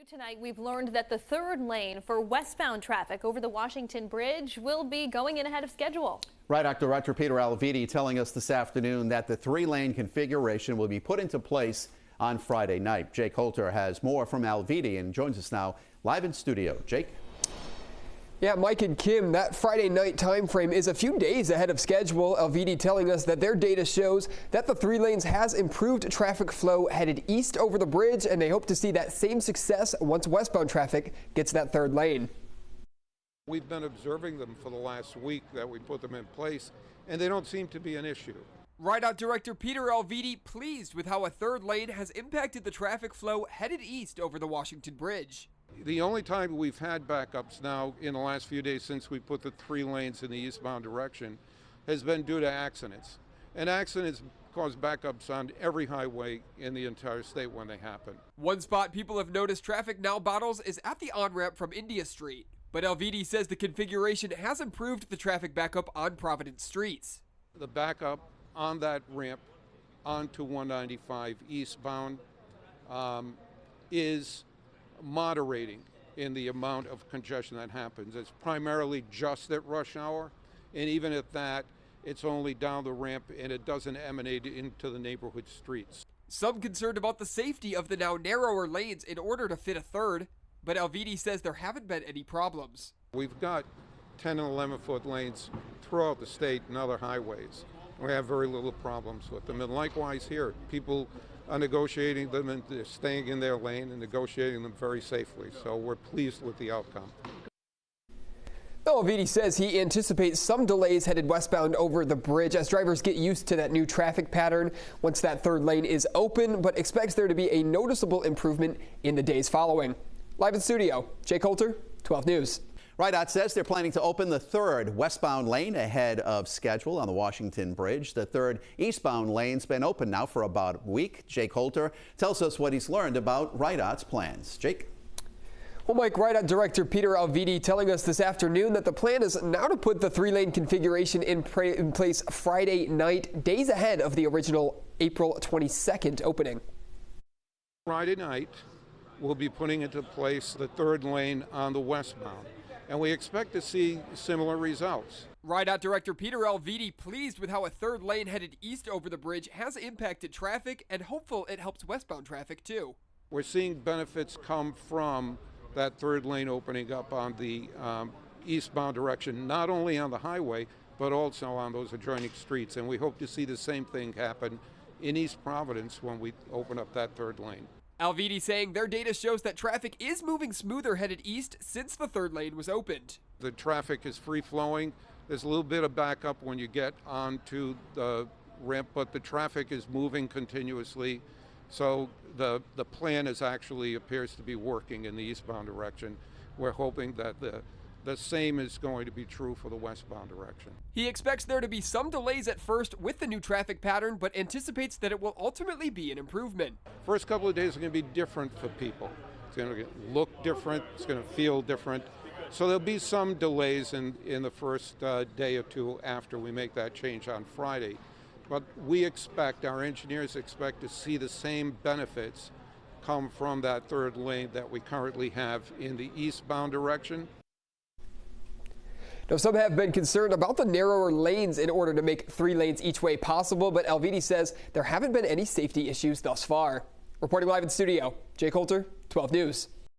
Tonight, we've learned that the third lane for westbound traffic over the Washington Bridge will be going in ahead of schedule. RIDOT Director Peter Alviti telling us this afternoon that the three-lane configuration will be put into place on Friday night. Jake Holter has more from Alviti and joins us now live in studio. Jake? Yeah, Mike and Kim, that Friday night time frame is a few days ahead of schedule. Alviti telling us that their data shows that the three lanes has improved traffic flow headed east over the bridge, and they hope to see that same success once westbound traffic gets that third lane. We've been observing them for the last week that we put them in place, and they don't seem to be an issue. RIDOT Director Peter Alviti pleased with how a third lane has impacted the traffic flow headed east over the Washington Bridge. The only time we've had backups now in the last few days since we put the three lanes in the eastbound direction has been due to accidents. And accidents cause backups on every highway in the entire state when they happen. One spot people have noticed traffic now bottles is at the on-ramp from India Street. But Alviti says the configuration has improved the traffic backup on Providence streets. The backup on that ramp onto 195 eastbound is moderating in the amount of congestion that happens. It's primarily just at rush hour, and even at that, it's only down the ramp and it doesn't emanate into the neighborhood streets. Some concerned about the safety of the now narrower lanes in order to fit a third, but Alviti says there haven't been any problems. We've got 10 and 11-foot lanes throughout the state and other highways. We have very little problems with them, and likewise here, people are negotiating them and they're staying in their lane and negotiating them very safely. So we're pleased with the outcome. Alviti says he anticipates some delays headed westbound over the bridge as drivers get used to that new traffic pattern once that third lane is open, but expects there to be a noticeable improvement in the days following. Live in studio, Jake Holter, 12 News. RIDOT says they're planning to open the third westbound lane ahead of schedule on the Washington Bridge. The third eastbound lane's been open now for about a week. Jake Holter tells us what he's learned about RIDOT's plans. Jake? Well, Mike, RIDOT Director Peter Alviti telling us this afternoon that the plan is now to put the three-lane configuration in place Friday night, days ahead of the original April 22nd opening. Friday night, we'll be putting into place the third lane on the westbound, and we expect to see similar results. RIDOT Director Peter Alviti pleased with how a third lane headed east over the bridge has impacted traffic and hopeful it helps westbound traffic too. We're seeing benefits come from that third lane opening up on the eastbound direction, not only on the highway, but also on those adjoining streets. And we hope to see the same thing happen in East Providence when we open up that third lane. Alviti saying their data shows that traffic is moving smoother headed east since the third lane was opened. The traffic is free flowing. There's a little bit of backup when you get onto the ramp, but the traffic is moving continuously. So the plan is actually appears to be working in the eastbound direction. We're hoping that the same is going to be true for the westbound direction. He expects there to be some delays at first with the new traffic pattern, but anticipates that it will ultimately be an improvement. First couple of days are going to be different for people. It's going to look different. It's going to feel different. So there'll be some delays in the first day or two after we make that change on Friday. But we expect, our engineers expect to see the same benefits come from that third lane that we currently have in the eastbound direction. Now, some have been concerned about the narrower lanes in order to make three lanes each way possible, but Alviti says there haven't been any safety issues thus far. Reporting live in studio, Jake Holter, 12 News.